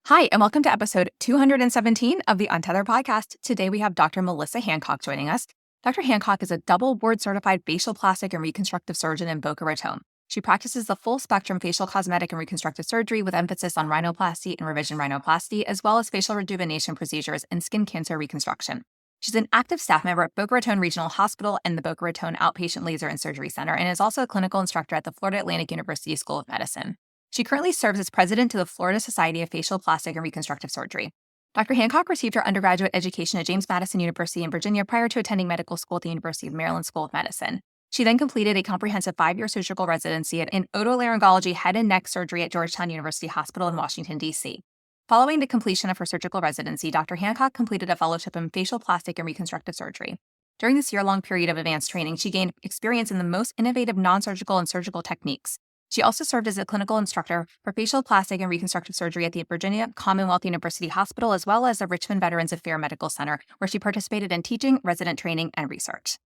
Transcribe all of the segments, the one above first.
Hi, and welcome to episode 217 of the Untethered podcast. Today we have Dr. Melyssa Hancock joining us. Dr. Hancock is a double board-certified facial plastic and reconstructive surgeon in Boca Raton. She practices the full spectrum facial cosmetic and reconstructive surgery with emphasis on rhinoplasty and revision rhinoplasty, as well as facial rejuvenation procedures and skin cancer reconstruction. She's an active staff member at Boca Raton Regional Hospital and the Boca Raton Outpatient Laser and Surgery Center, and is also a clinical instructor at the Florida Atlantic University School of Medicine. She currently serves as president to the Florida Society of Facial Plastic and Reconstructive Surgery. Dr. Hancock received her undergraduate education at James Madison University in Virginia prior to attending medical school at the University of Maryland School of Medicine. She then completed a comprehensive 5-year surgical residency in otolaryngology head and neck surgery at Georgetown University Hospital in Washington, D.C. Following the completion of her surgical residency, Dr. Hancock completed a fellowship in facial plastic and reconstructive surgery. During this year-long period of advanced training, she gained experience in the most innovative non-surgical and surgical techniques. She also served as a clinical instructor for facial plastic and reconstructive surgery at the Virginia Commonwealth University Hospital, as well as the Richmond Veterans Affairs Medical Center, where she participated in teaching, resident training, and research.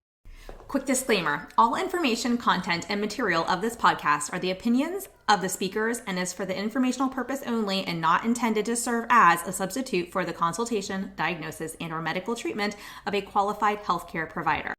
Quick disclaimer, all information, content, and material of this podcast are the opinions of the speakers and is for the informational purpose only and not intended to serve as a substitute for the consultation, diagnosis, and/or medical treatment of a qualified healthcare provider.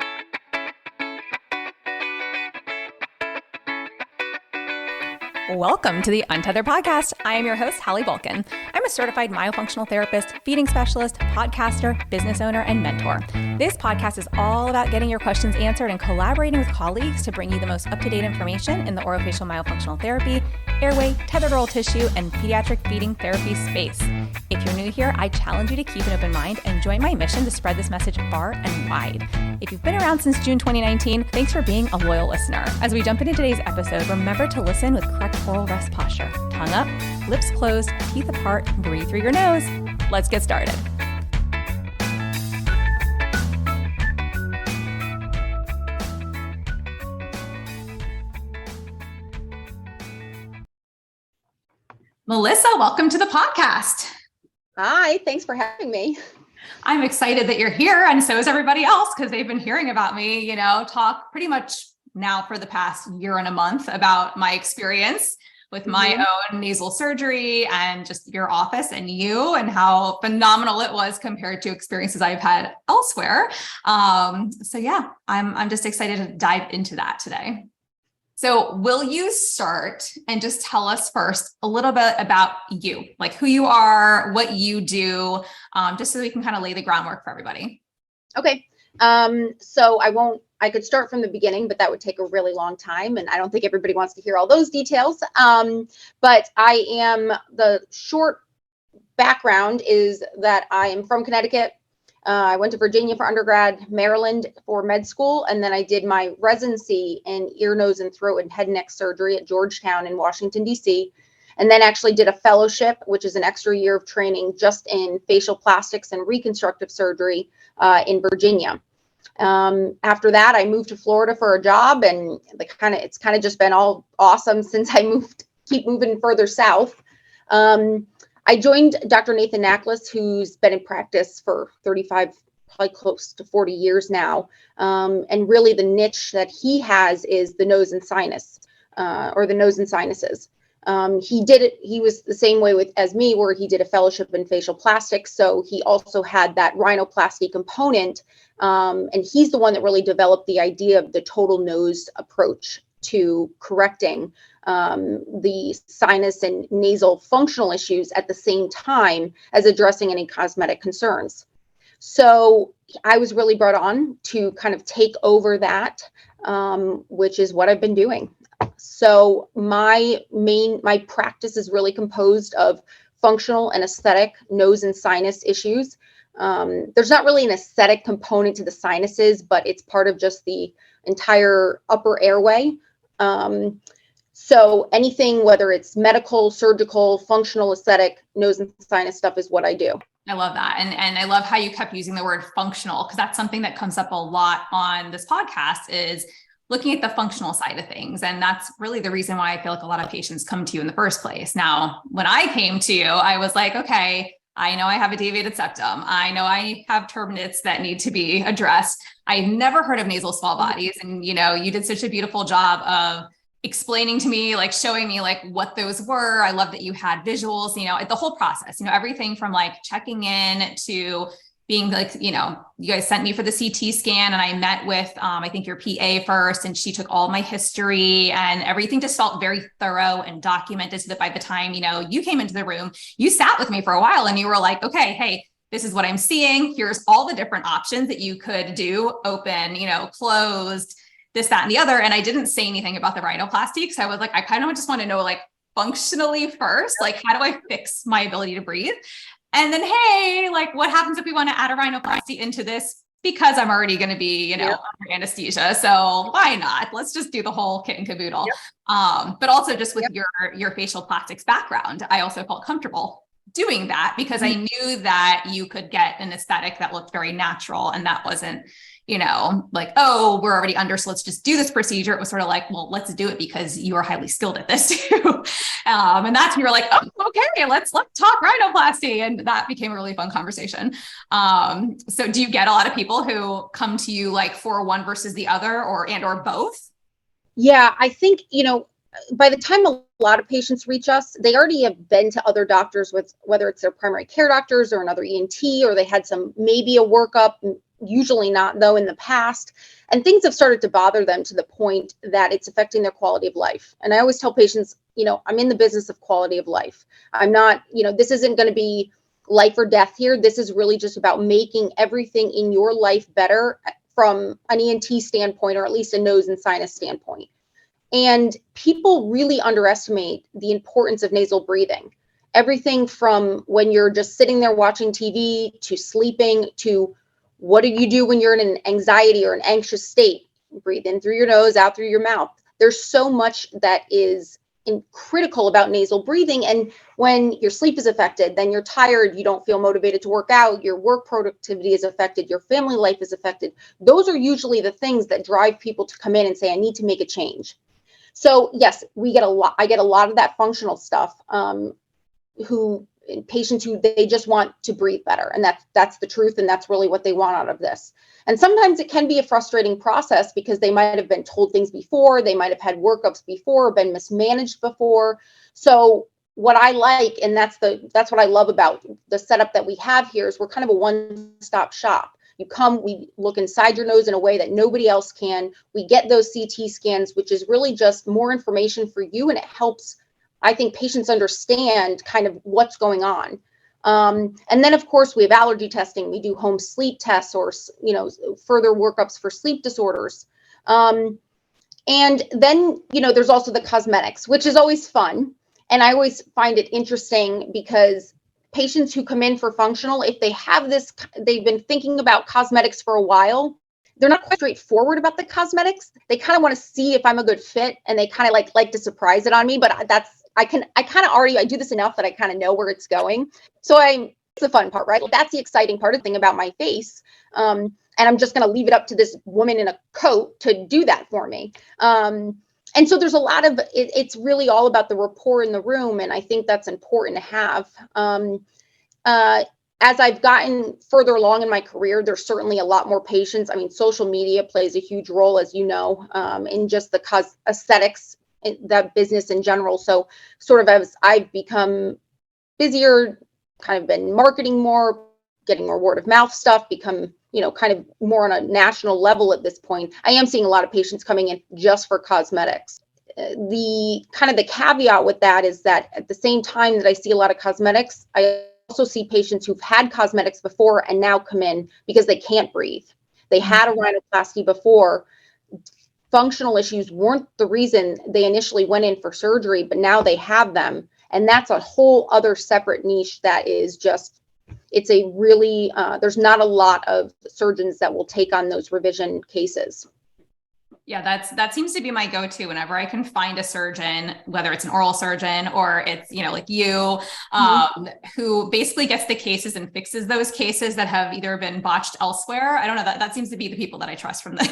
Welcome to the Untethered podcast. I am your host, Hallie. I'm a certified myofunctional therapist, feeding specialist, podcaster, business owner, and mentor. This podcast is all about getting your questions answered and collaborating with colleagues to bring you the most up-to-date information in the orofacial myofunctional therapy, airway, tethered oral tissue, and pediatric feeding therapy space. If you're new here, I challenge you to keep an open mind and join my mission to spread this message far and wide. If you've been around since June 2019, thanks for being a loyal listener. As we jump into today's episode, remember to listen with correct oral rest posture. Tongue up, lips closed, teeth apart, breathe through your nose. Let's get started. Melyssa, welcome to the podcast. Hi, thanks for having me. I'm excited that you're here, and so is everybody else, because they've been hearing about me, talk pretty much now for the past year and a month about my experience with my own nasal surgery and just your office and you and how phenomenal it was compared to experiences I've had elsewhere. So yeah, I'm just excited to dive into that today. So will you start and just tell us first a little bit about you, like who you are, what you do, just so we can kind of lay the groundwork for everybody. Okay. So I could start from the beginning, but that would take a really long time. And I don't think everybody wants to hear all those details. But the short background is that I am from Connecticut. I went to Virginia for undergrad, Maryland for med school, and then I did my residency in ear, nose, and throat and head and neck surgery at Georgetown in Washington, D.C., and then actually did a fellowship, which is an extra year of training just in facial plastics and reconstructive surgery in Virginia. After that, I moved to Florida for a job, and it's kind of just been all awesome since I keep moving further south. I joined Dr. Nathan Naklis, who's been in practice for 35, probably close to 40 years now. And really the niche that he has is the nose and sinus, or the nose and sinuses. He was the same way as me, where he did a fellowship in facial plastics. So he also had that rhinoplasty component. And he's the one that really developed the idea of the total nose approach to correcting the sinus and nasal functional issues at the same time as addressing any cosmetic concerns. So I was really brought on to kind of take over that, which is what I've been doing. So my practice is really composed of functional and aesthetic nose and sinus issues. There's not really an aesthetic component to the sinuses, but it's part of just the entire upper airway. So anything, whether it's medical, surgical, functional, aesthetic, nose and sinus stuff is what I do. I love that. And I love how you kept using the word functional, because that's something that comes up a lot on this podcast, is looking at the functional side of things. And that's really the reason why I feel like a lot of patients come to you in the first place. Now, when I came to you, I was like, okay, I know I have a deviated septum. I know I have turbinates that need to be addressed. I've never heard of nasal small bodies. And, you did such a beautiful job of explaining to me, like showing me like what those were. I love that you had visuals, the whole process, everything from like checking in to being like, you guys sent me for the CT scan and I met with, I think your PA first, and she took all my history and everything just felt very thorough and documented so that by the time, you came into the room, you sat with me for a while and you were like, okay, hey, this is what I'm seeing. Here's all the different options that you could do, open, closed, this, that, and the other. And I didn't say anything about the rhinoplasty because I was like, I kind of just want to know like functionally first, like how do I fix my ability to breathe? And then, hey, like what happens if we want to add a rhinoplasty into this? Because I'm already going to be, under anesthesia. So why not? Let's just do the whole kit and caboodle. But also just with your facial plastics background, I also felt comfortable doing that because I knew that you could get an aesthetic that looked very natural and that wasn't, like, oh, we're already under, so let's just do this procedure. It was sort of like, well, let's do it because you are highly skilled at this too. And that's when you were like, oh, okay, let's talk rhinoplasty. And that became a really fun conversation. So do you get a lot of people who come to you like for one versus the other or both? Yeah, I think, by the time a lot of patients reach us, they already have been to other doctors with whether it's their primary care doctors or another ENT, or they had maybe a workup, usually not though in the past, and things have started to bother them to the point that it's affecting their quality of life. And I always tell patients, I'm in the business of quality of life. I'm not, this isn't going to be life or death here. This is really just about making everything in your life better from an ENT standpoint, or at least a nose and sinus standpoint. And people really underestimate the importance of nasal breathing. Everything from when you're just sitting there watching TV to sleeping to what do you do when you're in an anxiety or an anxious state? Breathe in through your nose, out through your mouth. There's so much that is critical about nasal breathing. And when your sleep is affected, then you're tired, you don't feel motivated to work out, your work productivity is affected, your family life is affected. Those are usually the things that drive people to come in and say, I need to make a change. So yes, I get a lot of that functional stuff, patients who they just want to breathe better. And that's the truth. And that's really what they want out of this. And sometimes it can be a frustrating process because they might have been told things before, they might have had workups before, been mismanaged before. So what I like, and that's what I love about the setup that we have here, is we're kind of a one-stop shop. You come, we look inside your nose in a way that nobody else can. We get those CT scans, which is really just more information for you. And it helps, I think, patients understand kind of what's going on. And then, of course, we have allergy testing. We do home sleep tests or, further workups for sleep disorders. And then, there's also the cosmetics, which is always fun. And I always find it interesting because patients who come in for functional, if they have this, they've been thinking about cosmetics for a while, they're not quite straightforward about the cosmetics. They kind of want to see if I'm a good fit, and they kind of like to surprise it on me. But I kind of already, I do this enough that I kind of know where it's going. So it's the fun part, right? That's the exciting part of the thing about my face. And I'm just going to leave it up to this woman in a coat to do that for me. And so there's a lot of, it's really all about the rapport in the room. And I think that's important to have. As I've gotten further along in my career, there's certainly a lot more patients. I mean, social media plays a huge role, as you know, in just the aesthetics, that business in general. So sort of as I've become busier, kind of been marketing more, getting more word of mouth stuff, become, kind of more on a national level at this point, I am seeing a lot of patients coming in just for cosmetics. The caveat with that is that at the same time that I see a lot of cosmetics, I also see patients who've had cosmetics before and now come in because they can't breathe. They had a rhinoplasty before. Functional issues weren't the reason they initially went in for surgery, but now they have them. And that's a whole other separate niche that is just, it's a really, there's not a lot of surgeons that will take on those revision cases. Yeah, that seems to be my go-to whenever I can find a surgeon, whether it's an oral surgeon or it's, like you, who basically gets the cases and fixes those cases that have either been botched elsewhere. I don't know, that seems to be the people that I trust from the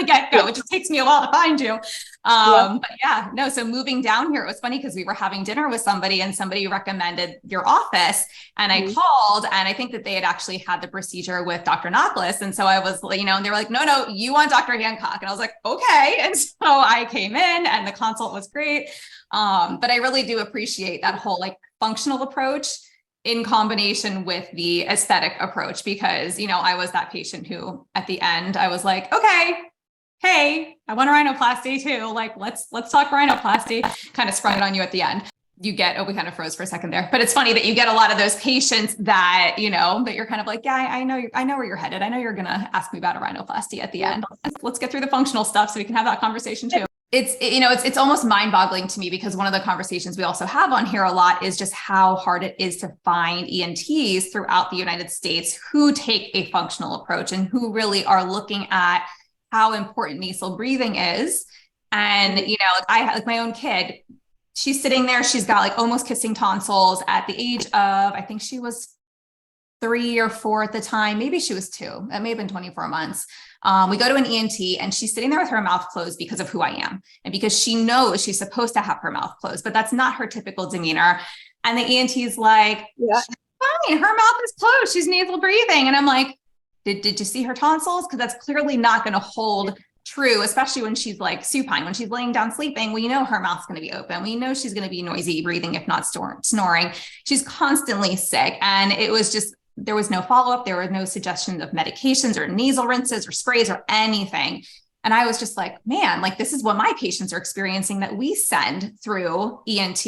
get-go. It just takes me a while to find you. But yeah, no, so moving down here, it was funny because we were having dinner with somebody and somebody recommended your office, and I called, and I think that they had actually had the procedure with Dr. Knockless. And so I was, and they were like, no, you want Dr. Hancock. And I was like, okay. And so I came in and the consult was great. But I really do appreciate that whole like functional approach in combination with the aesthetic approach, because, I was that patient who at the end, I was like, okay, hey, I want a rhinoplasty too. Like, let's talk rhinoplasty. Kind of sprung it on you at the end. We kind of froze for a second there, but it's funny that you get a lot of those patients that, that you're kind of like, yeah, I know where you're headed. I know you're going to ask me about a rhinoplasty at the end. Let's get through the functional stuff so we can have that conversation too. It's almost mind-boggling to me, because one of the conversations we also have on here a lot is just how hard it is to find ENTs throughout the United States who take a functional approach and who really are looking at how important nasal breathing is. And, I like my own kid, she's sitting there, she's got like almost kissing tonsils at the age of, I think she was 3 or 4 at the time. Maybe she was 2. That may have been 24 months. We go to an ENT and she's sitting there with her mouth closed because of who I am. And because she knows she's supposed to have her mouth closed, but that's not her typical demeanor. And the ENT is like, yeah, fine, her mouth is closed, she's nasal breathing. And I'm like, did you see her tonsils? Because that's clearly not going to hold true, especially when she's like supine, when she's laying down sleeping. We know her mouth's going to be open. We know she's going to be noisy breathing, if not snoring. She's constantly sick. And it was just, there was no follow-up. There were no suggestions of medications or nasal rinses or sprays or anything. And I was just like, man, like this is what my patients are experiencing that we send through ENT.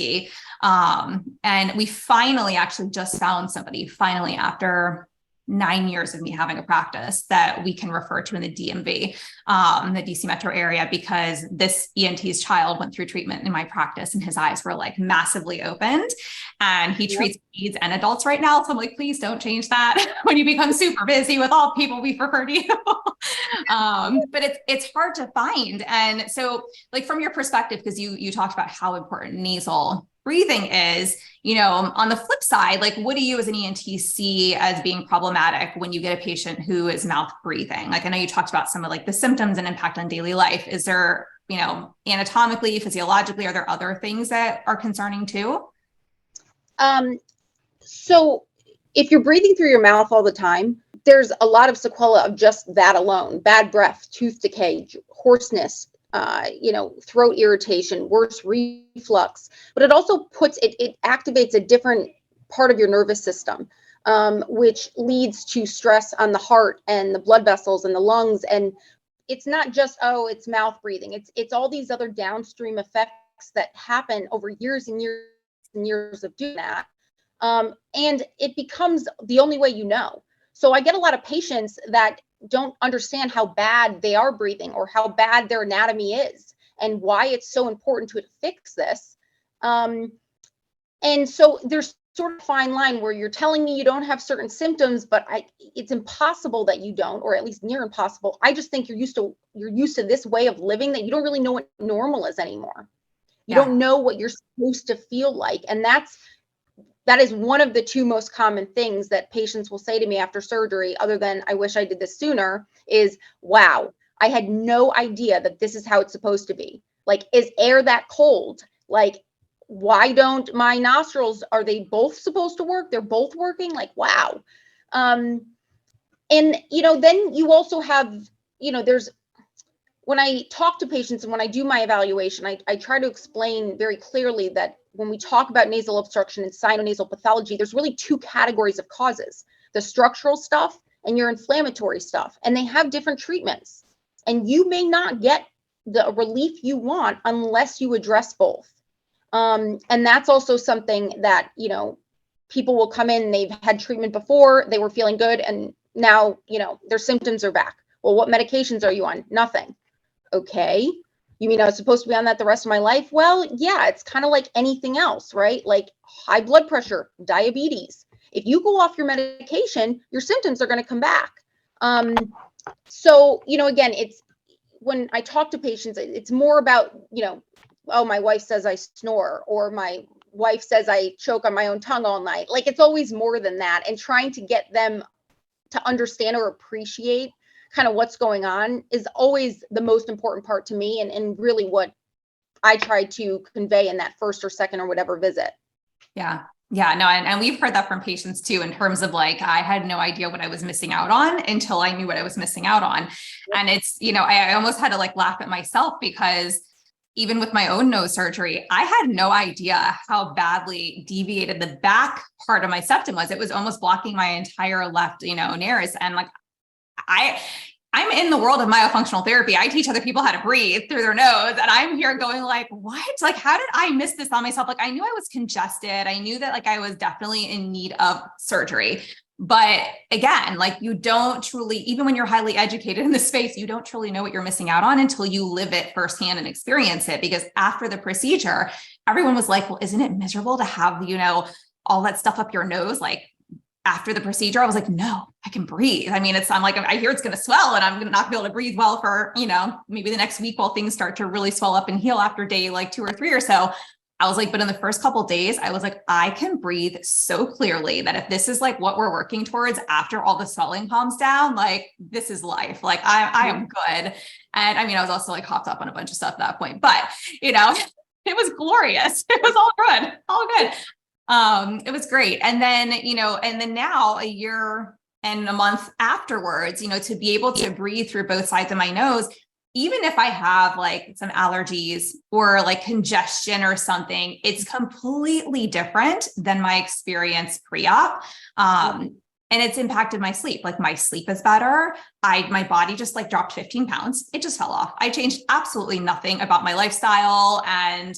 And we finally actually just found somebody after 9 years of me having a practice that we can refer to in the DMV, the DC metro area, because this ENT's child went through treatment in my practice and his eyes were like massively opened, and he treats kids and adults right now. So I'm like, please don't change that when you become super busy with all people we've referred to you. But it's hard to find. And so like from your perspective, because you talked about how important nasal breathing is, on the flip side, like what do you as an ENT see as being problematic when you get a patient who is mouth breathing? Like I know you talked about some of like the symptoms and impact on daily life. Is there, anatomically, physiologically, are there other things that are concerning too? So if you're breathing through your mouth all the time, there's a lot of sequela of just that alone: bad breath, tooth decay, hoarseness, throat irritation, worse reflux. But it also it activates a different part of your nervous system, which leads to stress on the heart and the blood vessels and the lungs. And it's not just, it's mouth breathing. It's all these other downstream effects that happen over years and years and years of doing that. And it becomes the only way you know. So I get a lot of patients that don't understand how bad they are breathing or how bad their anatomy is and why it's so important to fix this. And so there's sort of a fine line where you're telling me you don't have certain symptoms, but it's impossible that you don't, or at least near impossible. I just think you're used to this way of living that you don't really know what normal is anymore. You don't know what you're supposed to feel like. And that is one of the 2 most common things that patients will say to me after surgery, other than I wish I did this sooner, is, wow, I had no idea that this is how it's supposed to be. Like, is air that cold? Like, why don't my nostrils, are they both supposed to work? They're both working? Like, wow. And, then you also have, when I talk to patients and when I do my evaluation, I try to explain very clearly that when we talk about nasal obstruction and sinonasal pathology, there's really 2 categories of causes: the structural stuff and your inflammatory stuff. And they have different treatments. And you may not get the relief you want unless you address both. And that's also something that, people will come in, they've had treatment before, they were feeling good, and now, their symptoms are back. Well, what medications are you on? Nothing. Okay. You mean I was supposed to be on that the rest of my life? Well, yeah, it's kind of like anything else, right? Like high blood pressure, diabetes. If you go off your medication, your symptoms are going to come back. So, again, it's when I talk to patients, it's more about, oh, my wife says I snore, or my wife says I choke on my own tongue all night. Like, it's always more than that, and trying to get them to understand or appreciate kind of what's going on is always the most important part to me, and really what I tried to convey in that first or second or whatever visit. Yeah. Yeah, no, and we've heard that from patients too, in terms of like, I had no idea what I was missing out on until I knew what I was missing out on. And it's, I almost had to like laugh at myself, because even with my own nose surgery, I had no idea how badly deviated the back part of my septum was. It was almost blocking my entire left, nares. And like, I'm in the world of myofunctional therapy. I teach other people how to breathe through their nose. And I'm here going like, what? Like, how did I miss this on myself? Like, I knew I was congested. I knew that like I was definitely in need of surgery. But again, like, you don't truly, even when you're highly educated in this space, you don't truly know what you're missing out on until you live it firsthand and experience it. Because after the procedure, everyone was like, well, isn't it miserable to have, all that stuff up your nose? Like, after the procedure, I was like, no, I can breathe. I mean, I'm like, I hear it's going to swell and I'm going to not be able to breathe well for, maybe the next week while things start to really swell up and heal after day like 2 or 3 or so. I was like, but in the first couple of days, I was like, I can breathe so clearly that if this is like what we're working towards after all the swelling calms down, like, this is life. Like, I am good. And I mean, I was also like hopped up on a bunch of stuff at that point, but it was glorious. It was all good. It was great. And then, now a year and a month afterwards, to be able to breathe through both sides of my nose, even if I have like some allergies or like congestion or something, it's completely different than my experience pre-op. And it's impacted my sleep. Like, my sleep is better. My body just like dropped 15 pounds. It just fell off. I changed absolutely nothing about my lifestyle. And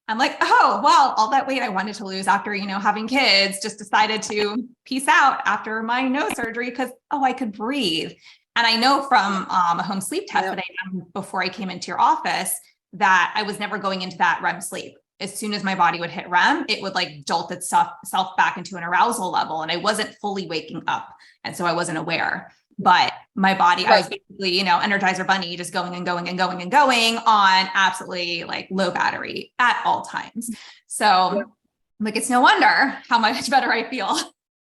I'm like, oh, well, all that weight I wanted to lose after, having kids, just decided to peace out after my nose surgery because, I could breathe. And I know from a home sleep test that I done before I came into your office that I was never going into that REM sleep. As soon as my body would hit REM, it would like jolt itself back into an arousal level. And I wasn't fully waking up. And so I wasn't aware. But my body, I was basically, Energizer Bunny, just going and going and going and going on absolutely like low battery at all times. So like, it's no wonder how much better I feel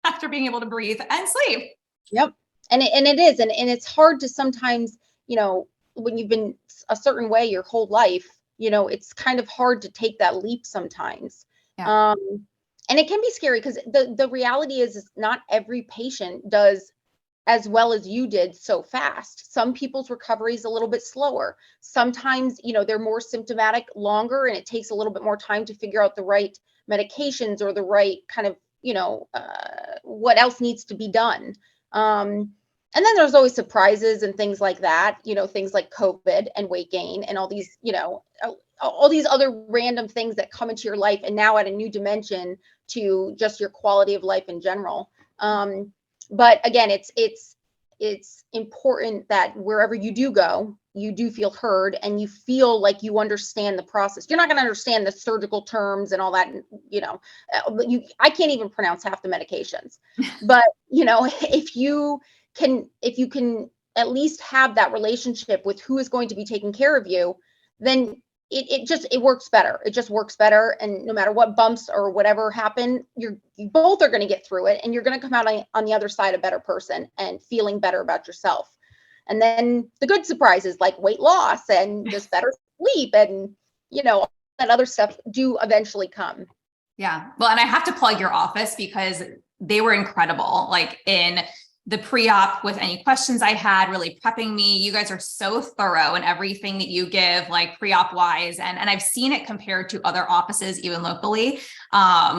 after being able to breathe and sleep. Yep. And it is. And it's hard to sometimes, when you've been a certain way your whole life, it's kind of hard to take that leap sometimes. Yeah. And it can be scary because the reality is not every patient does as well as you did so fast. Some people's recovery is a little bit slower. Sometimes, they're more symptomatic longer and it takes a little bit more time to figure out the right medications or the right kind of, what else needs to be done. And then there's always surprises and things like that, things like COVID and weight gain and all these, all these other random things that come into your life and now add a new dimension to just your quality of life in general. But again, it's important that wherever you do go, you do feel heard and you feel like you understand the process. You're not going to understand the surgical terms and all that, I can't even pronounce half the medications, but if you can at least have that relationship with who is going to be taking care of you, then it works better. It just works better. And no matter what bumps or whatever happen, you both are going to get through it and you're going to come out on the other side a better person and feeling better about yourself. And then the good surprises like weight loss and just better sleep and, all that other stuff do eventually come. Yeah. Well, and I have to plug your office because they were incredible. Like in the pre-op with any questions I had, really prepping me. You guys are so thorough in everything that you give, like pre-op wise. And I've seen it compared to other offices, even locally,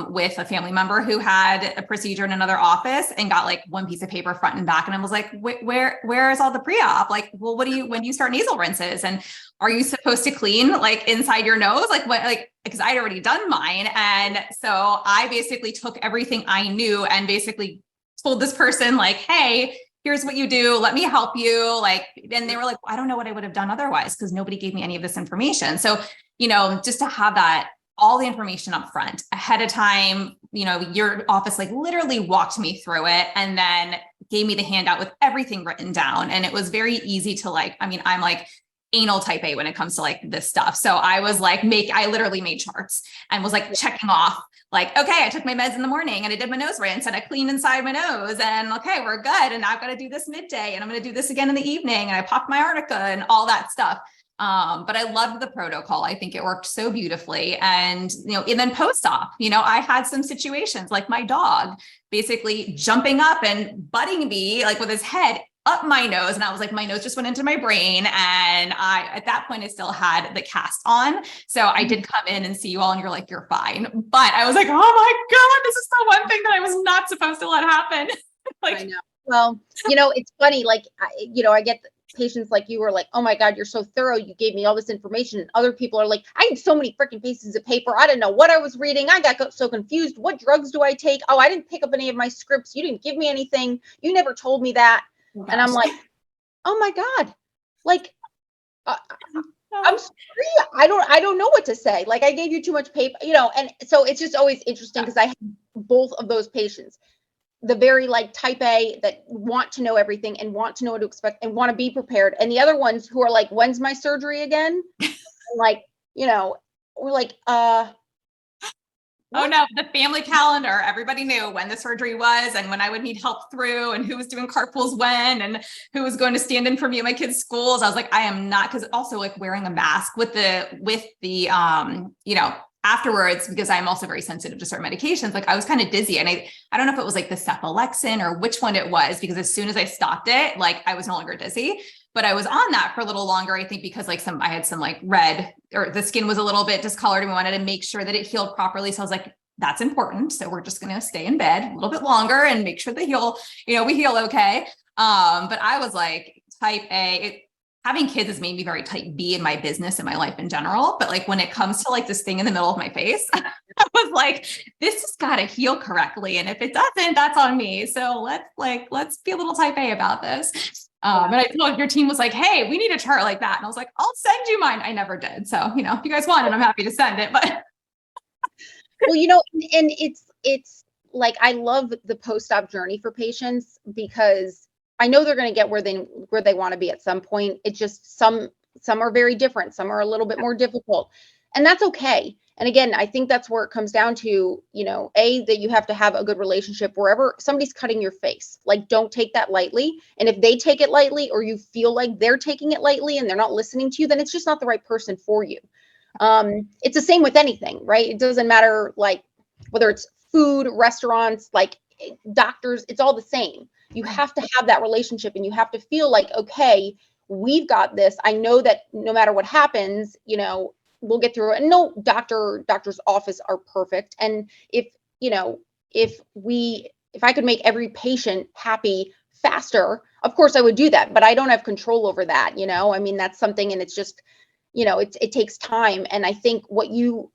with a family member who had a procedure in another office and got like one piece of paper front and back. And I was like, where is all the pre-op? Like, well, when do you start nasal rinses? And are you supposed to clean like inside your nose? Like what, like, because I'd already done mine. And so I basically took everything I knew and basically told this person like, hey, here's what you do. Let me help you. Like, and they were like, I don't know what I would have done otherwise because nobody gave me any of this information. So, just to have that, all the information up front ahead of time, your office like literally walked me through it and then gave me the handout with everything written down. And it was very easy to like, I'm like anal type A when it comes to like this stuff. So I was like, I literally made charts and was like checking off like, okay, I took my meds in the morning and I did my nose rinse and I cleaned inside my nose and okay, we're good. And now I've got to do this midday and I'm going to do this again in the evening. And I popped my arnica and all that stuff. But I loved the protocol. I think it worked so beautifully. And, and then post-op, I had some situations like my dog basically jumping up and butting me like with his head up my nose. And I was like, my nose just went into my brain. And at that point, I still had the cast on. So I did come in and see you all and you're like, you're fine. But I was like, oh my God, this is the one thing that I was not supposed to let happen. I know. Well, it's funny. Like, I get patients like you are like, oh my God, you're so thorough. You gave me all this information. And other people are like, I had so many freaking pieces of paper. I didn't know what I was reading. I got so confused. What drugs do I take? Oh, I didn't pick up any of my scripts. You didn't give me anything. You never told me that. Oh, and I'm like, oh my God, like, I'm sorry. I don't know what to say. Like, I gave you too much paper, and so it's just always interesting because I have both of those patients. The very like type A that want to know everything and want to know what to expect and want to be prepared. And the other ones who are like, when's my surgery again? Like, we're like, oh no, the family calendar, everybody knew when the surgery was and when I would need help through and who was doing carpools when and who was going to stand in for me at my kids' schools. I was like, I am not, because also like wearing a mask with the afterwards, because I'm also very sensitive to certain medications. Like I was kind of dizzy and I don't know if it was like the cephalexin or which one it was, because as soon as I stopped it, like I was no longer dizzy, but I was on that for a little longer. I think because like I had some like red, or the skin was a little bit discolored and we wanted to make sure that it healed properly. So I was like, that's important. So we're just going to stay in bed a little bit longer and make sure that we heal okay. But I was like type A. Having kids has made me very type B in my business and my life in general. But like when it comes to like this thing in the middle of my face, I was like, this has got to heal correctly. And if it doesn't, that's on me. So let's be a little type A about this. And I told your team was like, hey, we need a chart like that. And I was like, I'll send you mine. I never did. So, if you guys want it, I'm happy to send it. But well, and it's like, I love the post-op journey for patients because I know they're going to get where they want to be at some point. It just, some are very different. Some are a little bit more difficult, and that's okay. And again, I think that's where it comes down to, that you have to have a good relationship wherever somebody's cutting your face. Like, don't take that lightly. And if they take it lightly, or you feel like they're taking it lightly and they're not listening to you, then it's just not the right person for you. It's the same with anything, right? It doesn't matter, like whether it's food, restaurants, like doctors, it's all the same. You have to have that relationship and you have to feel like, okay, we've got this. I know that no matter what happens, we'll get through it. And no doctor's office are perfect. And if I could make every patient happy faster, of course I would do that, but I don't have control over that. I mean, that's something, and it's just, it takes time. And I think what you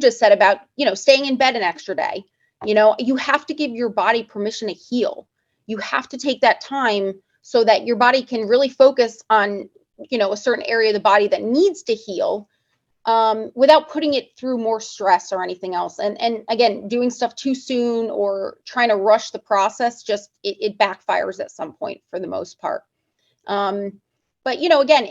just said about, staying in bed an extra day, you have to give your body permission to heal. You have to take that time so that your body can really focus on, a certain area of the body that needs to heal, without putting it through more stress or anything else. And again, doing stuff too soon or trying to rush the process, just it backfires at some point for the most part. But again,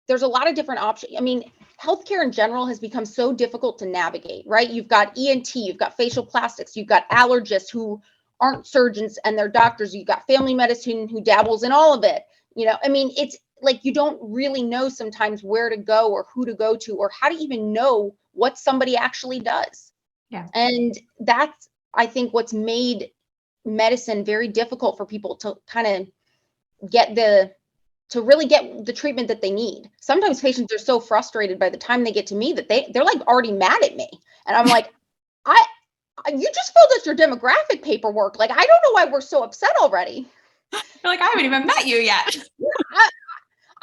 there's a lot of different options. I mean, healthcare in general has become so difficult to navigate, right? You've got ENT, you've got facial plastics, you've got allergists who aren't surgeons and they're doctors. You've got family medicine who dabbles in all of it. I mean, it's like, you don't really know sometimes where to go or who to go to, or how to even know what somebody actually does. Yeah. And that's, I think, what's made medicine very difficult for people to kind of really get the treatment that they need. Sometimes patients are so frustrated by the time they get to me that they're like already mad at me. And I'm like, you just filled out your demographic paperwork. Like, I don't know why we're so upset already. You're like, I haven't even met you yet.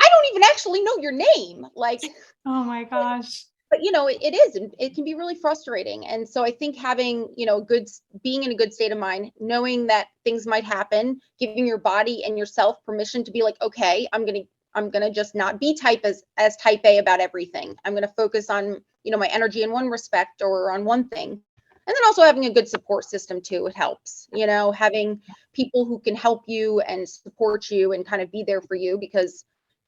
I don't even actually know your name. Like, oh my gosh. But it is, and it can be really frustrating. And so I think having, being in a good state of mind, knowing that things might happen, giving your body and yourself permission to be like, okay, I'm gonna just not be as type A about everything. I'm gonna focus on, my energy in one respect or on one thing. And then also having a good support system too, it helps, having people who can help you and support you and kind of be there for you, because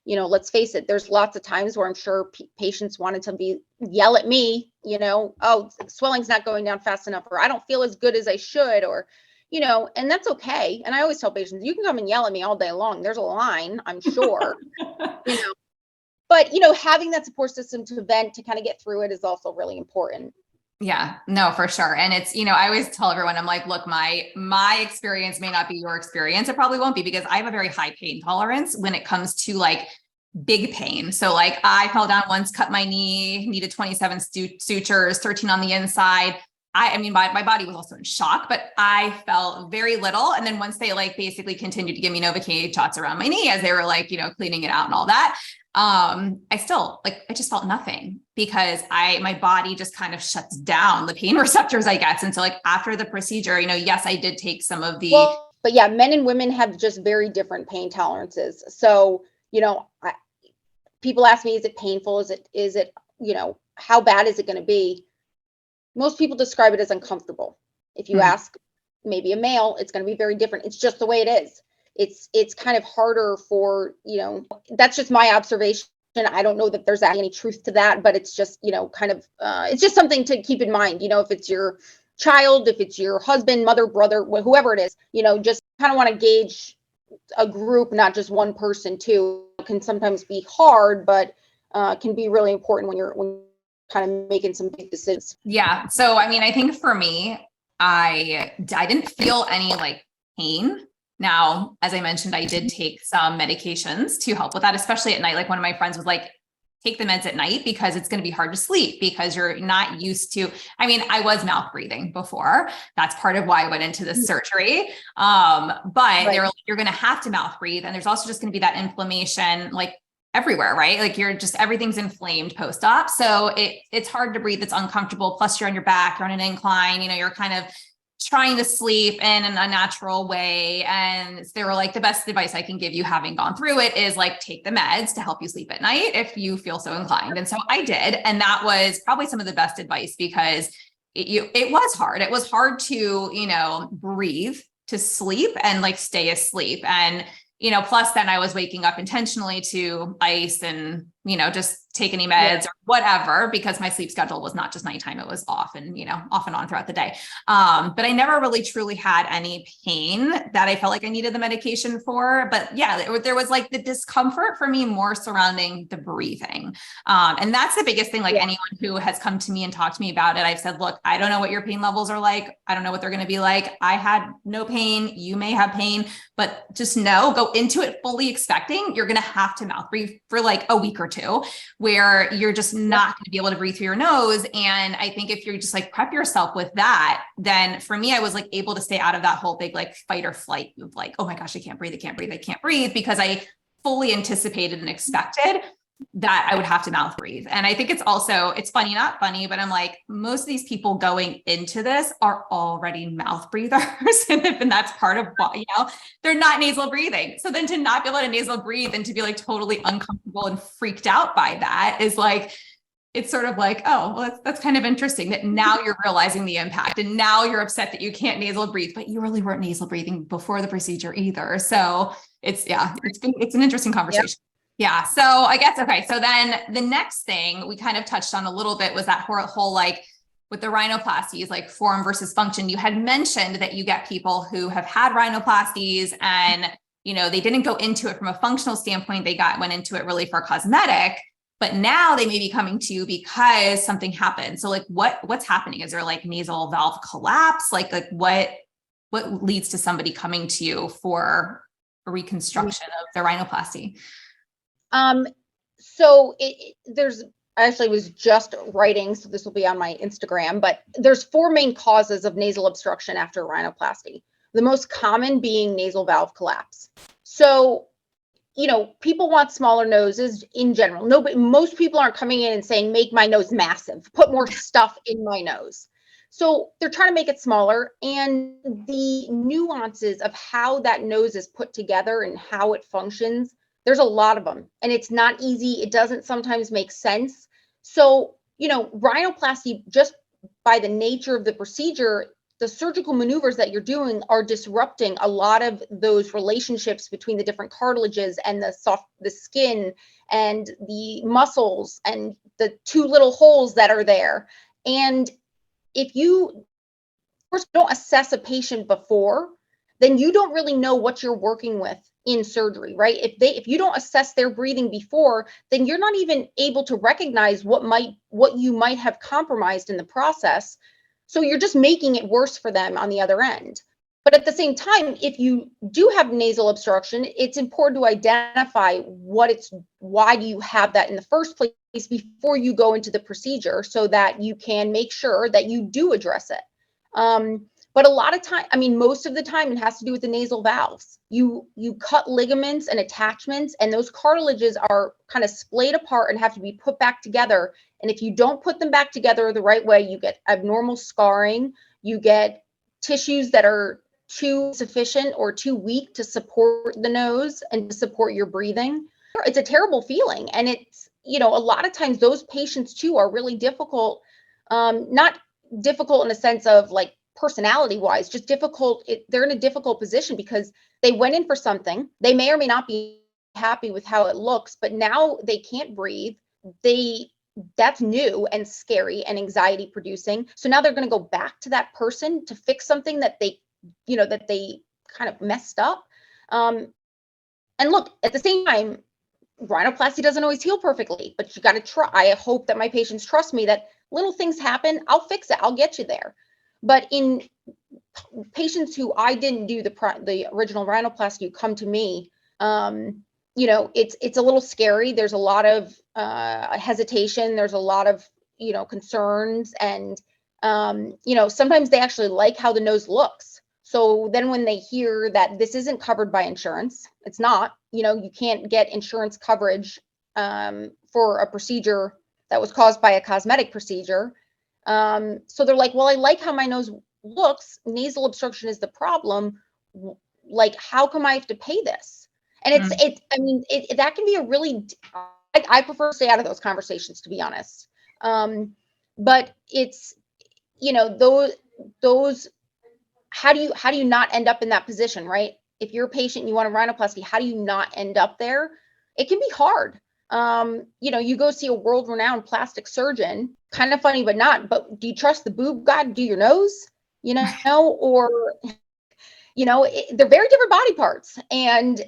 let's face it, there's lots of times where I'm sure patients wanted to yell at me, oh, swelling's not going down fast enough, or I don't feel as good as I should, or, and that's okay. And I always tell patients, you can come and yell at me all day long. There's a line, I'm sure, you know, but, having that support system to vent, to kind of get through it is also really important. Yeah, no, for sure. And it's, I always tell everyone, I'm like, look, my experience may not be your experience. It probably won't be, because I have a very high pain tolerance when it comes to like big pain. So like I fell down once, cut my knee, needed 27 sutures, 13 on the inside. I mean, my body was also in shock, but I felt very little. And then once they like basically continued to give me Novocaine shots around my knee as they were like, cleaning it out and all that, I just felt nothing, because my body just kind of shuts down the pain receptors, I guess. And so like after the procedure, yes, I did take some of the, but yeah, men and women have just very different pain tolerances. So, people ask me, is it painful? Is it, how bad is it going to be? Most people describe it as uncomfortable. If you ask maybe a male, it's going to be very different. It's just the way it is. It's kind of harder for, that's just my observation. I don't know that there's any truth to that, but it's just, kind of, it's just something to keep in mind, if it's your child, if it's your husband, mother, brother, whoever it is, just kind of want to gauge a group, not just one person too. It can sometimes be hard, but can be really important when you're kind of making some big decisions. Yeah. So, I mean, I think for me, I didn't feel any like pain. Now, as I mentioned, I did take some medications to help with that, especially at night. Like one of my friends was like, take the meds at night because it's going to be hard to sleep, because you're not used to, I was mouth breathing before. That's part of why I went into this surgery. But they were like, you're going to have to mouth breathe. And there's also just going to be that inflammation, like everywhere, right? Like everything's inflamed post-op. So it's hard to breathe. It's uncomfortable. Plus you're on your back, you're on an incline, you're kind of trying to sleep in an unnatural way. And they were like, the best advice I can give you, having gone through it, is like, take the meds to help you sleep at night if you feel so inclined. And so I did. And that was probably some of the best advice, because it was hard. It was hard to, breathe, to sleep and like stay asleep. And, plus then I was waking up intentionally to ice and, just take any meds or whatever, because my sleep schedule was not just nighttime. It was off and on throughout the day. But I never really truly had any pain that I felt like I needed the medication for. But yeah, there was like the discomfort for me more surrounding the breathing. And that's the biggest thing. Like anyone who has come to me and talked to me about it, I've said, look, I don't know what your pain levels are like. I don't know what they're going to be like. I had no pain. You may have pain, but just go into it fully expecting you're going to have to mouth breathe for like a week or two, where you're just not going to be able to breathe through your nose. And I think if you're just like prep yourself with that, then for me, I was like able to stay out of that whole big like fight or flight of like, oh my gosh, I can't breathe, because I fully anticipated and expected that I would have to mouth breathe. And I think it's funny, not funny, but I'm like, most of these people going into this are already mouth breathers. and that's part of why, they're not nasal breathing. So then to not be able to nasal breathe and to be like totally uncomfortable and freaked out by that is like, it's sort of like, oh, well, that's kind of interesting that now you're realizing the impact, and now you're upset that you can't nasal breathe, but you really weren't nasal breathing before the procedure either. So it's an interesting conversation. Yep. Yeah. So I guess, okay. So then the next thing we kind of touched on a little bit was that whole like with the rhinoplasties, like form versus function. You had mentioned that you get people who have had rhinoplasties and, they didn't go into it from a functional standpoint. They went into it really for cosmetic, but now they may be coming to you because something happened. So like what's happening? Is there like nasal valve collapse? Like what leads to somebody coming to you for a reconstruction of the rhinoplasty? So I actually was just writing, so this will be on my Instagram, but there's 4 main causes of nasal obstruction after rhinoplasty. The most common being nasal valve collapse. So, people want smaller noses in general. Most people aren't coming in and saying, make my nose massive, put more stuff in my nose. So they're trying to make it smaller, and the nuances of how that nose is put together and how it functions, there's a lot of them, and it's not easy. It doesn't sometimes make sense. So, rhinoplasty, just by the nature of the procedure, the surgical maneuvers that you're doing are disrupting a lot of those relationships between the different cartilages and the skin and the muscles and the 2 little holes that are there. And if you course, don't assess a patient before, then you don't really know what you're working with in surgery, right? If you don't assess their breathing before, then you're not even able to recognize what you might have compromised in the process. So you're just making it worse for them on the other end. But at the same time, if you do have nasal obstruction, it's important to identify why do you have that in the first place before you go into the procedure, so that you can make sure that you do address it. But a lot of time, I mean, most of the time, it has to do with the nasal valves. You cut ligaments and attachments, and those cartilages are kind of splayed apart and have to be put back together. And if you don't put them back together the right way, you get abnormal scarring. You get tissues that are too sufficient or too weak to support the nose and to support your breathing. It's a terrible feeling. And it's, a lot of times those patients too are really difficult, not difficult in a sense of like personality wise, just difficult. They're in a difficult position because they went in for something. They may or may not be happy with how it looks, but now they can't breathe. That's new and scary and anxiety producing. So now they're going to go back to that person to fix something that they kind of messed up. And look, at the same time, rhinoplasty doesn't always heal perfectly, but you got to try. I hope that my patients trust me that little things happen. I'll fix it. I'll get you there. But in patients who I didn't do the original rhinoplasty who come to me, it's a little scary. There's a lot of hesitation. There's a lot of, concerns. And, sometimes they actually like how the nose looks. So then when they hear that this isn't covered by insurance, it's not, you can't get insurance coverage for a procedure that was caused by a cosmetic procedure. So they're like, well, I like how my nose looks. Nasal obstruction is the problem. Like, how come I have to pay this? And that can be a really, I prefer to stay out of those conversations, to be honest. But it's, those, how do you not end up in that position, right? If you're a patient and you want a rhinoplasty, how do you not end up there? It can be hard. You go see a world-renowned plastic surgeon, kind of funny, but not, but do you trust the boob god to do your nose, or, they're very different body parts. And,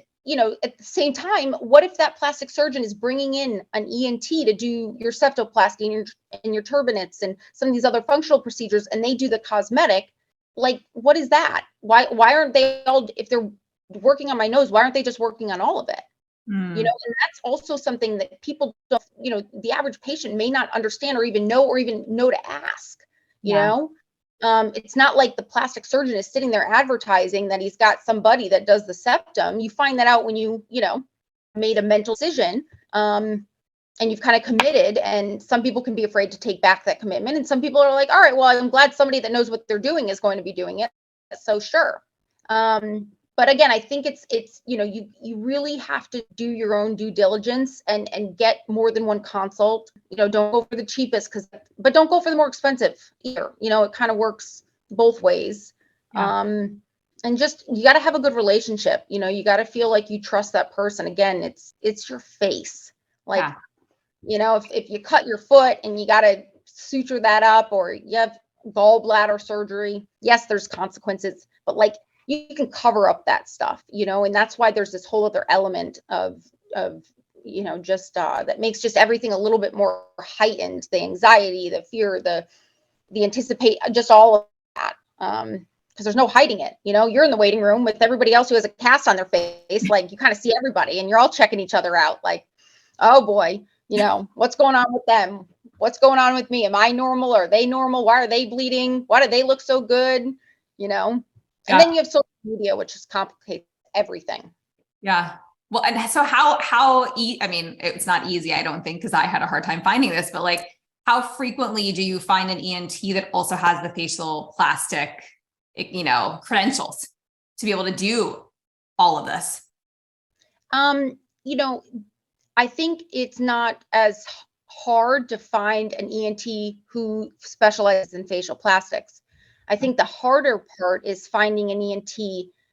at the same time, what if that plastic surgeon is bringing in an ENT to do your septoplasty and your turbinates and some of these other functional procedures, and they do the cosmetic? Like, what is that? Why aren't they all, if they're working on my nose, why aren't they just working on all of it? And that's also something that people don't, the average patient may not understand or even know to ask, it's not like the plastic surgeon is sitting there advertising that he's got somebody that does the septum. You find that out when you made a mental decision, and you've kind of committed, and some people can be afraid to take back that commitment. And some people are like, all right, well, I'm glad somebody that knows what they're doing is going to be doing it. So sure. But again, I think it's you really have to do your own due diligence and get more than one consult. Don't go for the cheapest, but don't go for the more expensive either. It kind of works both ways. Yeah. And just, you got to have a good relationship. You got to feel like you trust that person. Again, it's your face. Like, if you cut your foot and you got to suture that up, or you have gallbladder surgery, yes, there's consequences, but like, you can cover up that stuff, and that's why there's this whole other element of just that makes just everything a little bit more heightened. The anxiety, the fear, the anticipate, just all of that. Because there's no hiding it. You're in the waiting room with everybody else who has a cast on their face. Like, you kind of see everybody and you're all checking each other out. Like, oh boy, what's going on with them? What's going on with me? Am I normal? Are they normal? Why are they bleeding? Why do they look so good? And then you have social media, which just complicates everything. Yeah. Well, and so I mean, it's not easy, I don't think, because I had a hard time finding this, but like, how frequently do you find an ENT that also has the facial plastic, credentials to be able to do all of this? I think it's not as hard to find an ENT who specializes in facial plastics. I think the harder part is finding an ENT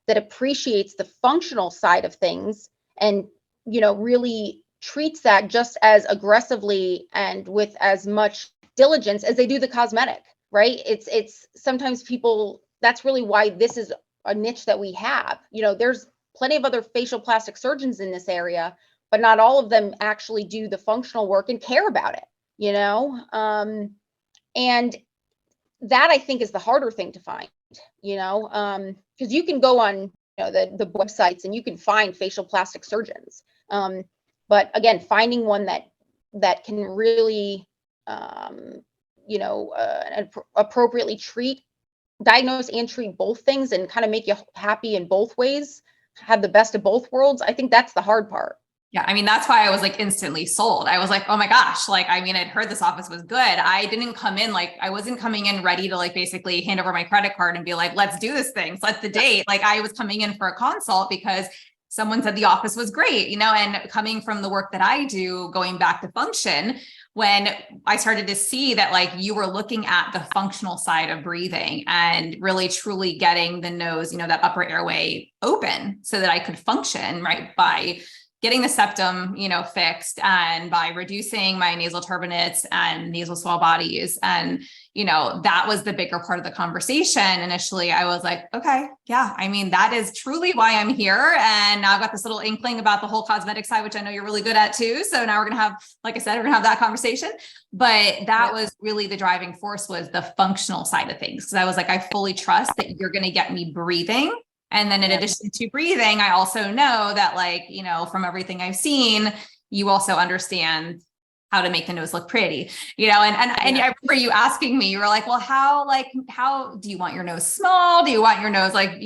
that appreciates the functional side of things and, really treats that just as aggressively and with as much diligence as they do the cosmetic. right? It's sometimes people, that's really why this is a niche that we have. There's plenty of other facial plastic surgeons in this area, but not all of them actually do the functional work and care about it, and that I think is the harder thing to find, because you can go on, the websites and you can find facial plastic surgeons. But again, finding one that can really, appropriately diagnose and treat both things and kind of make you happy in both ways, have the best of both worlds. I think that's the hard part. Yeah. I mean, that's why I was like instantly sold. I was like, oh my gosh. Like, I mean, I'd heard this office was good. I didn't come in, like, I wasn't coming in ready to like basically hand over my credit card and be like, let's do this thing. Set the date. Like, I was coming in for a consult because someone said the office was great, and coming from the work that I do, going back to function, when I started to see that like you were looking at the functional side of breathing and really truly getting the nose, that upper airway open so that I could function, right, by getting the septum, fixed, and by reducing my nasal turbinates and nasal swell bodies. And, that was the bigger part of the conversation. Initially, I was like, okay, yeah, I mean, that is truly why I'm here. And now I've got this little inkling about the whole cosmetic side, which I know you're really good at too. So now we're going to have, like I said, we're going to have that conversation. But that was really the driving force, was the functional side of things. Cause I was like, I fully trust that you're going to get me breathing. And then in addition to breathing, I also know that, like, from everything I've seen, you also understand how to make the nose look pretty, and I remember you asking me, you were like, well, how do you want your nose small? Do you want your nose like,